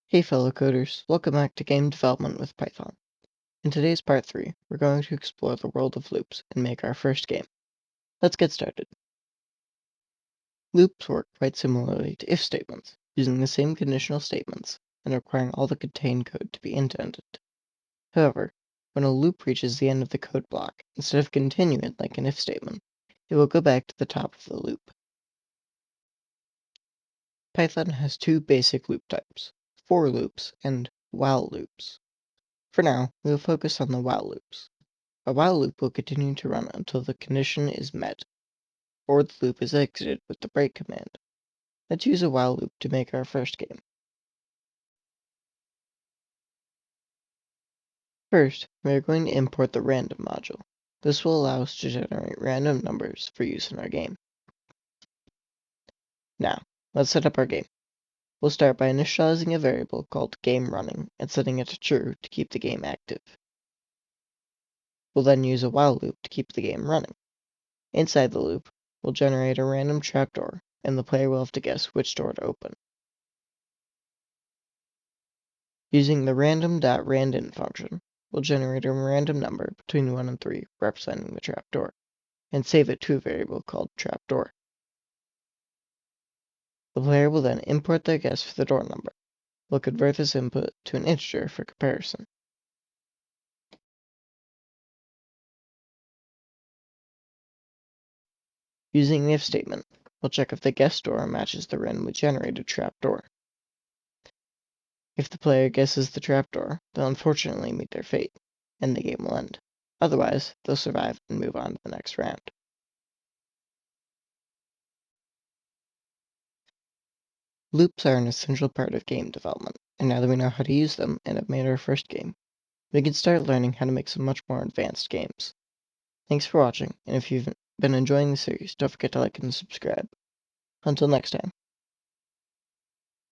Hey fellow coders, welcome back to Game Development with Python. In today's part 3, we're going to explore the world of loops and make our first game. Let's get started. Loops work quite similarly to if statements, using the same conditional statements and requiring all the contained code to be indented. However, when a loop reaches the end of the code block, instead of continuing like an if statement, it will go back to the top of the loop. Python has two basic loop types, for loops and while loops. For now, we will focus on the while loops. A while loop will continue to run until the condition is met, or the loop is exited with the break command. Let's use a while loop to make our first game. First, we are going to import the random module. This will allow us to generate random numbers for use in our game. Now, let's set up our game. We'll start by initializing a variable called GameRunning and setting it to true to keep the game active. We'll then use a while loop to keep the game running. Inside the loop, we'll generate a random trapdoor, and the player will have to guess which door to open. Using the random.randint function, we'll generate a random number between 1 and 3 representing the trapdoor, and save it to a variable called trapdoor. The player will then import their guess for the door number. We'll convert this input to an integer for comparison. Using the if statement, we'll check if the guess door matches the randomly generated trapdoor. If the player guesses the trapdoor, they'll unfortunately meet their fate, and the game will end. Otherwise, they'll survive and move on to the next round. Loops are an essential part of game development, and now that we know how to use them and have made our first game, we can start learning how to make some much more advanced games. Thanks for watching, and if you've been enjoying the series, don't forget to like and subscribe. Until next time.